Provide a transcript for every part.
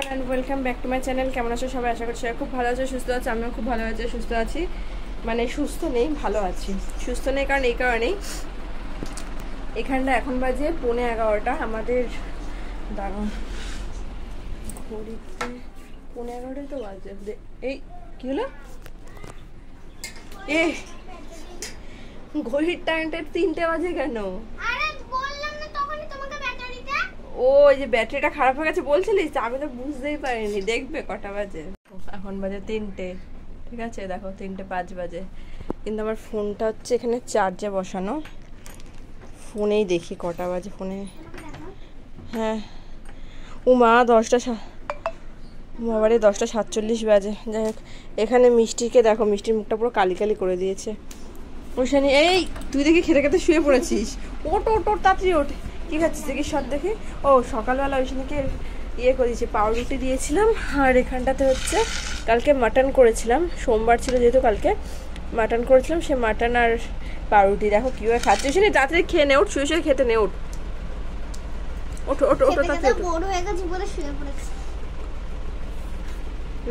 Everyone and welcome back to my channel. কেমন আছো সবাই? আশা করছি খুব ভালো আছো, সুস্থ আছো। আমিও খুব ভালো আছি, সুস্থ আছি। মানে সুস্থ নেই, ভালো আছি। সুস্থ নেই কারণ এই কারণেই এখানটা এখন বাজে 11:30। আমাদের ঘড়িতে 11:30 তো বাজে। এই কি হলো? এ ঘড়ির টাইমটা 3টে বাজে কেন? ও এই যে ব্যাটারিটা খারাপ হয়ে গেছে বলছিলিস, আমি তো বুঝতেই পারিনি। দেখবে কটা বাজে? এখন বাজে 3টে। ঠিক আছে, দেখো 3:05 বাজে। কিন্তু আমার ফোনটা হচ্ছে এখানে চার্জে বসানো। ফোনেই দেখি কটা বাজে ফোনে। হ্যাঁ ও মা 10:47 বাজে। যাই হোক, এখানে মিষ্টিকে দেখো, মিষ্টির মুখটা পুরো কালি কালি করে দিয়েছে। ওইখানে এই তুই দেখি খেতে খেতে শুয়ে পড়েছিস। ওট ওট ওট তাড়াতাড়ি ওঠ। কি খাচ্ছিস দেখি? সব দেখি। ও সকালবেলা ওইখানে ইয়ে করে দিয়েছি, পাউরুটি দিয়েছিলাম। আর এখানটাতে হচ্ছে কালকে মাটন করেছিলাম, সোমবার ছিল যেহেতু, কালকে মাটন করেছিলাম। সে মাটন আর পাউরুটি দেখো কীভাবে খাচ্ছে। ওইখানে তাড়াতাড়ি খেয়ে নে, ওঠ, শুয়ে শুয়ে খেতে নে, ওঠ ওঠ ওঠ ওঠ তাড়াতাড়ি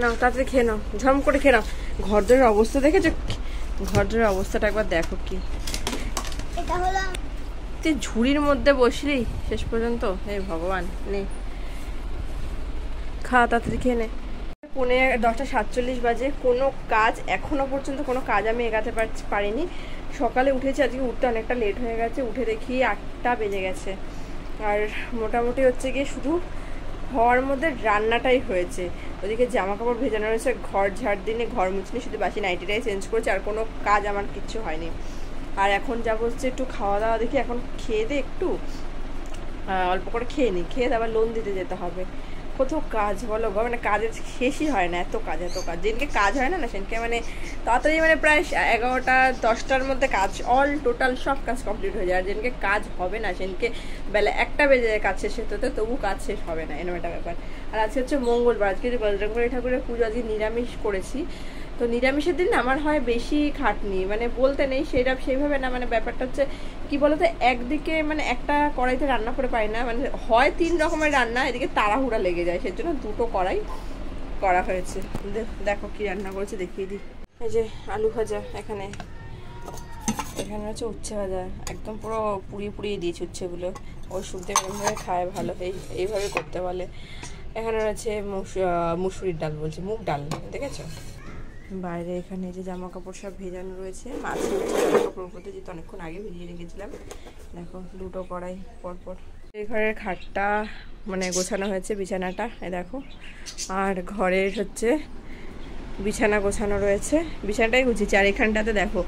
নাও, তাড়াতাড়ি খেয়ে নাও, ঝম করে খেয়ে নাও। ঘরদোরের অবস্থা দেখেছো? ঘরদোরের অবস্থাটা একবার দেখো। কি এটা হলো তুই ঝুড়ির মধ্যে বসলি শেষ পর্যন্ত? হে ভগবান, নে খা, তাড়াতাড়ি খেয়ে নে। 10:47 বাজে। কোনো কাজ এখনো পর্যন্ত কোনো কাজ আমি এগাতে পারিনি। সকালে উঠেছি, আজকে উঠতে অনেকটা লেট হয়ে গেছে। উঠে দেখি 8টা বেজে গেছে। আর মোটামুটি হচ্ছে গিয়ে শুধু হওয়ার মধ্যে রান্নাটাই হয়েছে। ওদিকে জামা কাপড় ভেজানো রয়েছে, ঘর ঝাড় দিনে, ঘর মুছনি, শুধু বাসি নাইটিটাই চেঞ্জ করেছে। আর কোনো কাজ আমার কিচ্ছু হয়নি। আর এখন যাবো হচ্ছে একটু খাওয়া দাওয়া দেখি। এখন খেয়ে দে, একটু অল্প করে খেয়ে নিই। খেয়ে আবার লোন দিতে যেতে হবে। কত কাজ বলো গো, মানে কাজের শেষই হয় না। এত কাজ এত কাজ। যেদিনকে কাজ হয় না সেদিনকে মানে তাড়াতাড়ি মানে প্রায় 11টা 10টার মধ্যে কাজ অল টোটাল সব কাজ কমপ্লিট হয়ে যায়। আর যেদিনকে কাজ হবে না সেদিনকে বেলা 1টা বেজে যায় কাজ শেষ হতে, তবু কাজ শেষ হবে না, এরকম একটা ব্যাপার। আর আজকে হচ্ছে মঙ্গলবার, আজকে যে বজরংবলী ঠাকুরের পুজো, আজকে নিরামিষ করেছি। তো নিরামিষের দিন আমার হয় বেশি খাটনি, মানে বলতে নেই সেইভাবে না। মানে ব্যাপারটা হচ্ছে কি বলতো, একদিকে মানে একটা কড়াইতে রান্না করে পাই না, মানে হয় 3 রকমের রান্না, এদিকে তাড়াহুড়া লেগে যায়। সেজন্য 2টো কড়াই করা হয়েছে। দেখো কি রান্না করেছে দেখিয়ে দিই। এই যে আলু ভাজা, এখানে হচ্ছে উচ্ছে ভাজা, একদম পুরো পুড়িয়ে দিয়েছি উচ্ছেগুলো। ওই শুকতে এরকমভাবে খায় ভালো, এইভাবে করতে বলে। এখানে রয়েছে মুসুরির ডাল, বলছে মুগ ডাল, দেখেছো? বাইরে এখানে যে জামা কাপড় সব ভেজানো রয়েছে। মাছ রয়েছে জামা কাপড় করতে, যেহেতু অনেকক্ষণ আগে ভিজিয়ে রেখেছিলাম। দেখো 2টো কড়াই পরপর। এই ঘরের খাটটা মানে গোছানো হয়েছে, বিছানাটা এই দেখো। আর ঘরের হচ্ছে বিছানা গোছানো রয়েছে, বিছানাটাই গুছিয়েছি। আর এখানটাতে দেখো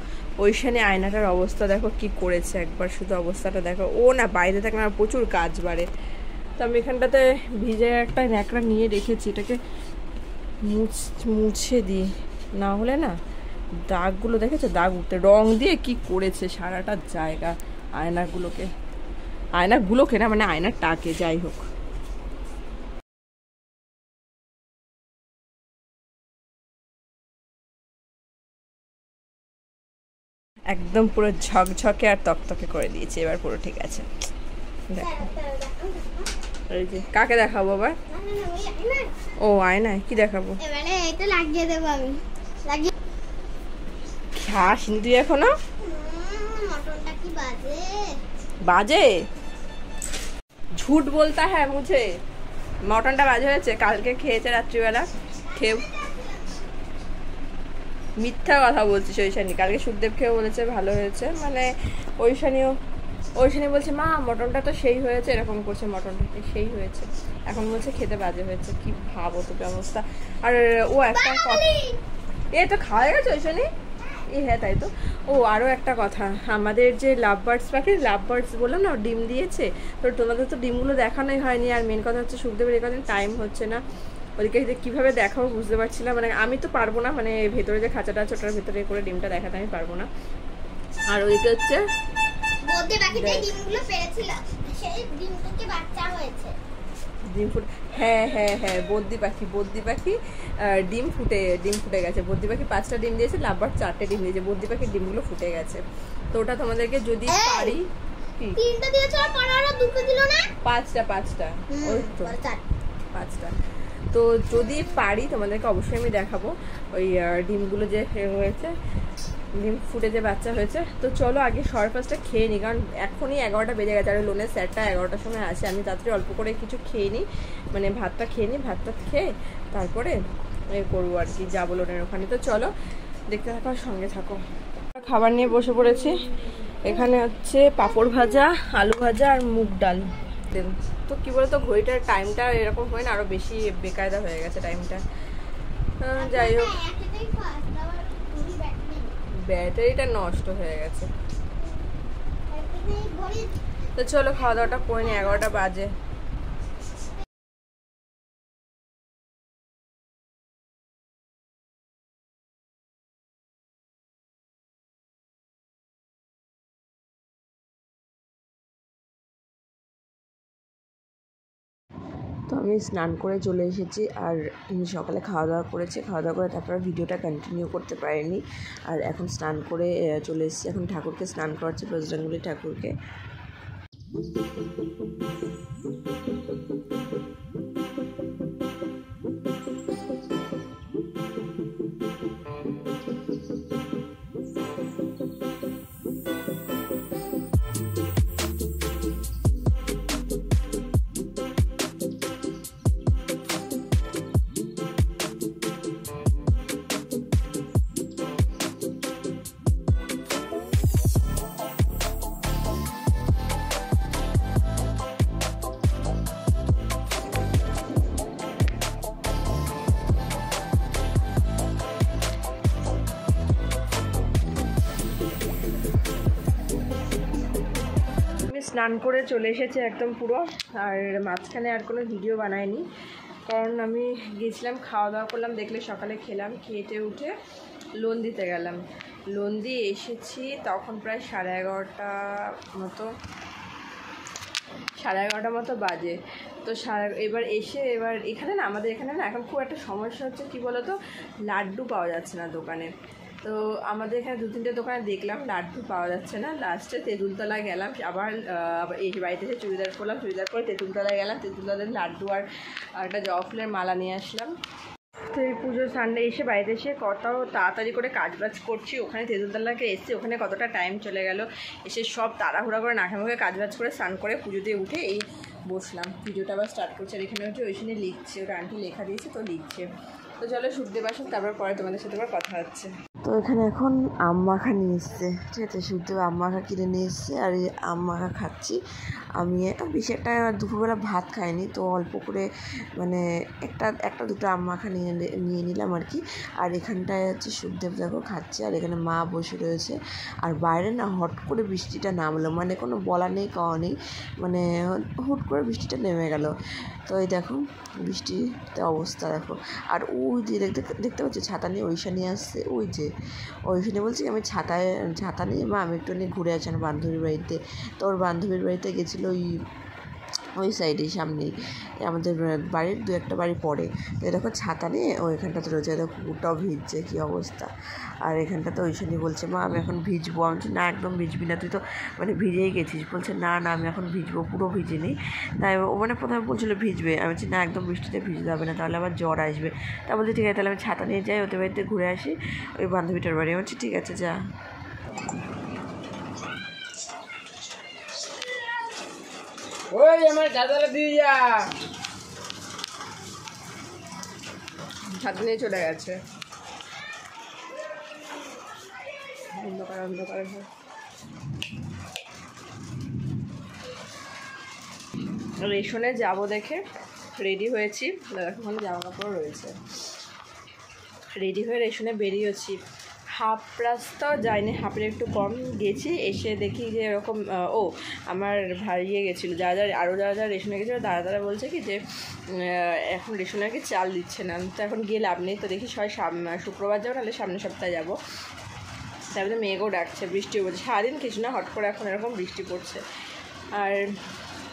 ওইখানে আয়নাটার অবস্থা দেখো কি করেছে, একবার শুধু অবস্থাটা দেখো। ও না বাইরে থাকে না, প্রচুর কাজ বাড়ে। তো আমি এখানটাতে ভিজে একটা ন্যাকড়া নিয়ে রেখেছি, এটাকে মুছে দিই, না হলে না দাগগুলো দেখেছো, দাগ উঠতে। রং দিয়ে কি করেছে সারাটা জায়গা, আয়নাগুলোকে না, মানে আয়নাটাকে। যাই হোক, একদম পুরো ঝকঝকে আর তকতকে করে দিয়েছে। এবার পুরো ঠিক আছে। দেখো এই যে কাকে দেখাবো আবার? ও আয়নায় কি দেখাবো? এবারে এটা লাগিয়ে দেব আমি। লাগিয়ে খাসনি তুই এখনো? মটনটা কি বাজে বাজে ঝুট বলতা হ্যাঁ মুঝে। মটনটা বাজে হয়েছে, কালকে খেয়েছে রাত্রিবেলা। খেয়ে মিথ্যা কথা বলছিস ওইশানি। কালকে সুখদেব খেয়ে বলেছে ভালো হয়েছে, মানে ওইশানি বলছে মা মটনটা তো সেই হয়েছে, এরকম করছে, মটনটা সেই হয়েছে। এখন বলছে খেতে বাজে হয়েছে। কি ভাবো তোকে অবস্থা। আর ও একটা কথা, এ তো খাওয়া গেছে ওইশানি। হ্যাঁ তাই তো। ও আরও একটা কথা, আমাদের যে লাভ বার্ডস পাখি, লাভ বার্ডস বললাম না, ডিম দিয়েছে। তো তোমাদের তো ডিমগুলো দেখানোই হয়নি। আর মেন কথা হচ্ছে সুখদেবের এই কদিন টাইম হচ্ছে না। ওদিকে কীভাবে দেখাবো বুঝতে পারছিলাম, মানে আমি তো পারবো না, মানে ভেতরে যে খাঁচাটা আছে ওটার ভেতরে করে ডিমটা দেখাতে আমি পারবো না। আর ওইদিকে হচ্ছে হ্যাঁ বদ্দি পাখি ডিম ফুটে গেছে। বদ্দি পাখি 5টা ডিম দিয়েছে, লাভবার 4টে ডিম দিয়েছে। বদ্দি পাখির ডিমগুলো ফুটে গেছে। তো ওটা তোমাদেরকে যদি পারি, কি 3টা দিয়েছো আর 2টো দিল না? 5টা ওই তো 5টা। তো তো যদি পারি তোমাদেরকে অবশ্যই আমি দেখাবো ওই ডিমগুলো যে হয়েছে, ডিম ফুটে যে বাচ্চা হয়েছে। তো চলো আগে ফার্স্টটা খেয়ে নিই, কারণ এখনই 11টা বেজে গেছে, আর লোনের স্যারটা 11টার সময় আসে। আমি তাড়াতাড়ি অল্প করে কিছু খেয়ে নিই, মানে ভাতটা খেয়ে নিই, ভাতটা খেয়ে তারপরে করবো আর কি, যাবো লোনের ওখানে। তো চলো দেখতে থাকো আর সঙ্গে থাকো। খাবার নিয়ে বসে পড়েছি। এখানে হচ্ছে পাঁপড় ভাজা, আলু ভাজা আর মুগ ডাল। তো কি বলতো ঘড়িটার টাইমটা এরকম হয় না, আরো বেশি বেকায়দা হয়ে গেছে টাইমটা। যাই হোক, ব্যাটারিটা নষ্ট হয়ে গেছে। তো চলো খাওয়া দাওয়াটা করে নি, 11টা বাজে। তো আমি স্নান করে চলে এসেছি, আর সকালে খাওয়া দাওয়া করেছি, খাওয়া দাওয়া করে তারপর ভিডিওটা কন্টিনিউ করতে পারিনি। আর এখন স্নান করে চলে এসেছি, এখন ঠাকুরকে স্নান করাচ্ছি, বজরংবলী ঠাকুরকে। স্নান করে চলে এসেছে একদম পুরো, আর মাঝখানে আর কোনো ভিডিও বানাইনি, কারণ আমি গেছিলাম খাওয়া দাওয়া করলাম, দেখলে সকালে খেলাম, খেয়ে উঠে লোন দিতে গেলাম। লোন দিয়ে এসেছি তখন প্রায় 11:30 মতো, 11:30 মতো বাজে। তো এবার এসে এখানে না, আমাদের এখানে না এখন খুব একটা সমস্যা হচ্ছে, কি বলো তো, লাড্ডু পাওয়া যাচ্ছে না দোকানে। তো আমাদের এখানে 2-3টে দোকানে দেখলাম, লাড্ডু পাওয়া যাচ্ছে না। লাস্টে তেঁতুলতলা গেলাম, আবার এই বাড়িতে এসে চুড়িদার পরলাম, চুড়িদার পরে তেঁতুলতলায় গেলাম, তেঁতুলতলাতে লাড্ডু আর একটা জবা ফুলের মালা নিয়ে আসলাম। তো এই পুজোর সানডে এসে বাড়িতে এসে কত তাড়াতাড়ি করে কাজবাজ করছি, ওখানে তেঁতুলতলাকে এসেছি, ওখানে কতটা টাইম চলে গেল। এসে সব তাড়াহুড়া করে নাকে মুখে কাজবাজ করে স্নান করে পুজো দিয়ে উঠে এই বসলাম, ভিডিওটা আবার স্টার্ট করছে। আর এখানে হচ্ছে ওইখানে লিখছে, ওটা আন্টি লেখা দিয়েছে, তো লিখছে। তো চলো শুদ্ধে বাসন, তারপর পরে তোমাদের সাথে আবার কথা হচ্ছে। তো এখানে এখন আম মাখা নিয়ে এসছে, ঠিক আছে, শুদ্ধ আম মাখা কিনে নিয়ে এসছে, আর এই আম মাখা খাচ্ছি। আমি বেশি একটা দুপুরবেলা ভাত খাইনি, তো অল্প করে মানে একটা দুটো আম মাখা নিয়ে নিলাম আর কি। আর এখানটায় হচ্ছে শুদ্ধদেব দেখো খাচ্ছে, আর এখানে মা বসে রয়েছে। আর বাইরে না হট করে বৃষ্টিটা নামলো, মানে কোনো বলা নেই কওয়া নেই, মানে হুট করে বৃষ্টিটা নেমে গেল। তো এই দেখো বৃষ্টিতে অবস্থা দেখো। আর ওই যে দেখতে পাচ্ছি ছাতা নিয়ে ঐশা নিয়ে আসছে, ওই যে ঐশানি বলছি আমি ছাতা নিয়ে মা আমি একটু নিয়ে ঘুরে আসি বান্ধবীর বাড়িতে। তো ওর বান্ধবীর বাড়িতে গেছিলো ওই সাইডেই, সামনেই আমাদের বাড়ির 2-1টা বাড়ি পড়ে। তো দেখো ছাতা নিয়ে ওইখানটাতে রয়েছে, দেখো ওটাও ভিজছে, কী অবস্থা। আর এখানটাতে ঐশানি বলছে মা আমি এখন ভিজবো। আমি বলছি না একদম ভিজবি না, তুই তো মানে ভিজেই গেছিস। বলছে না আমি এখন ভিজবো, পুরো ভিজিনি। তাই ও মানে প্রথমে বলছিল ভিজবে, আমি বলছি না একদম বৃষ্টিতে ভিজতে হবে না, তাহলে আবার জ্বর আসবে। তা বলছি ঠিক আছে তাহলে আমি ছাতা নিয়ে যাই, ওদের বাড়িতে ঘুরে আসি, ওই বান্ধবীটার বাড়ি। আমি বলছি ঠিক আছে যা। ওই আমার দাদারা দিয়ে যা, ছাতা নিয়ে চলে গেছে। অন্ধকার রেশনে যাবো দেখে রেডি হয়েছি, ওখানে জামা কাপড় রয়েছে, রেডি হয়ে রেশনে বেরিয়েছি। হাফ রাস্তাও যায়নি, হাফের একটু কম গেছি। এসে দেখি যে এরকম আমার ভাইয়ে গেছিলো, আরও যারা রেশনে গেছিলো তারা বলছে কি যে এখন রেশনে কি চাল দিচ্ছে না। তো এখন গিয়ে লাভ নেই, তো দেখি শুক্রবার যাবো, নাহলে সামনের সপ্তাহে যাবো। তারপরে মেঘও ডাকছে, বৃষ্টিও পড়ছে, সারাদিন কিছু না, হট করে এখন এরকম বৃষ্টি পড়ছে। আর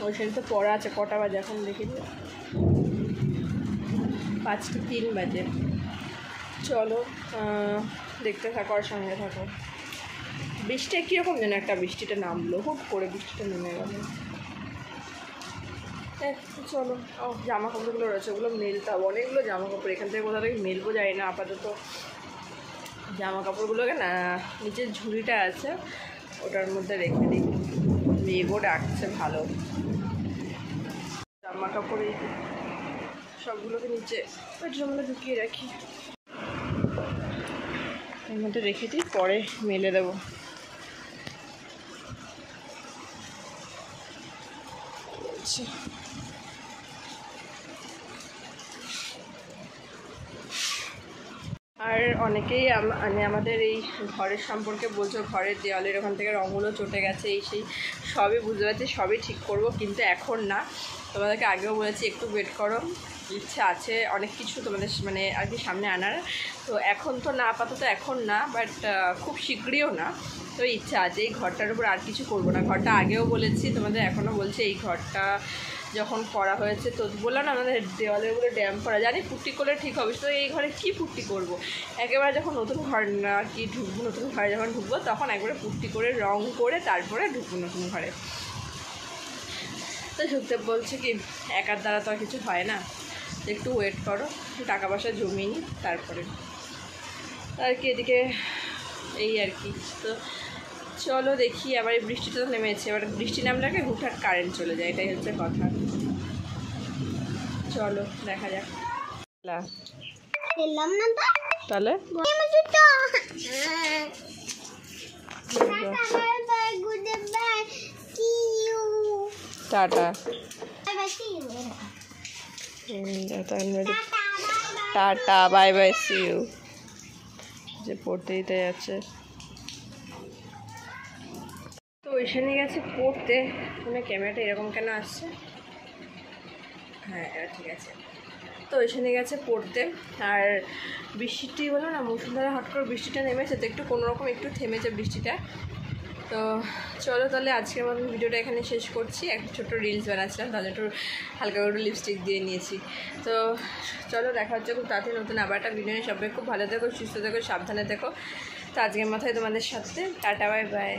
ওইখানে তো পড়া আছে, কটা বাজে এখন দেখি 5:03 বাজে। চলো দেখতে থাকো আর সঙ্গে থাকো। বৃষ্টি কীরকম যেন একটা বৃষ্টিটা নামলো, হুট করে বৃষ্টিটা নেমে গেল। চলো জামা কাপড়গুলো রয়েছে ওগুলো মেলতে হবে, অনেকগুলো জামা কাপড় এখান থেকে কোথা থেকে মেলবো যাই না। আপাতত জামা কাপড়গুলোকে না নিচের ঝুড়িটা আছে ওটার মধ্যে রেখে দিই, মেঘও ডাকছে ভালো। জামা কাপড় এই সবগুলোকে নিচে ওইটার মধ্যে ঢুকিয়ে রাখি, এর মধ্যে রেখে দিই, পরে মেলে দেবো। আচ্ছা আর অনেকেই মানে আমাদের এই ঘরের সম্পর্কে বলছো, ঘরের দেওয়ালের ওখান থেকে রঙগুলো চটে গেছে, এই সেই সবই বুঝতে পারছি, সবই ঠিক করব, কিন্তু এখন না। তোমাদেরকে আগেও বলেছি একটু ওয়েট করো, ইচ্ছা আছে অনেক কিছু তোমাদের মানে আর কি সামনে আনার। তো এখন তো না, আপাতত এখন না, বাট খুব শীঘ্রইও না। তো ইচ্ছা আছে এই ঘরটার উপর আর কিছু করব না। ঘরটা আগেও বলেছি তোমাদের, এখনও বলছি, এই ঘরটা যখন করা হয়েছে তো বললাম না আমাদের দেওয়ালের উপরে ড্যাম করা, জানি পুট্টি করলে ঠিক হবে, তো এই ঘরে কি পুট্টি করব, একেবারে যখন নতুন ঘর আর কি ঢুকবো, নতুন ঘরে যখন ঢুকবো তখন একবারে পুট্টি করে রং করে তারপরে ঢুকবো নতুন ঘরে। তো ঢুকতে বলছে কি একার দ্বারা তো আর কিছু হয় না, একটু ওয়েট করো, টাকা পয়সা জমিয়ে নিই তারপরে আর কি। এদিকে এই আর কি। তো চলো দেখি, আবার এই বৃষ্টিটা তো নেমেছে, এবার বৃষ্টি নামলে আগে হুটহাট কারেন্ট চলে যায়, এটাই হচ্ছে কথা। চলো দেখা যাক। খেললাম না তো তাহলে tata tata bye bye see you. যে পড়তে দিতে যাচ্ছে, তো ওইখানে গেছে পড়তে। মানে ক্যামেরাটা এরকম কেন আসছে? হ্যাঁ ঠিক আছে। তো ওইখানে গেছে পড়তে, আর বৃষ্টিটি বলো না মুষলধারে হট করে বৃষ্টিটা নেমেছে, তো একটু কোনোরকম একটু থেমেছে বৃষ্টিটা। তো চলো তাহলে আজকের মতন ভিডিওটা এখানে শেষ করছি। একটা ছোট্ট রিলস বানাচ্ছিলাম, তাহলে একটু হালকা করে লিপস্টিক দিয়ে নিয়েছি। তো চলো দেখা হচ্ছে খুব তাড়াতাড়ি নতুন আবার একটা ভিডিও নিয়ে। সবাই খুব ভালো থেকো, সুস্থ থেকো, সাবধানে থেকো। তো আজকের মাথায় তোমাদের সাথে টাটা বাই বাই।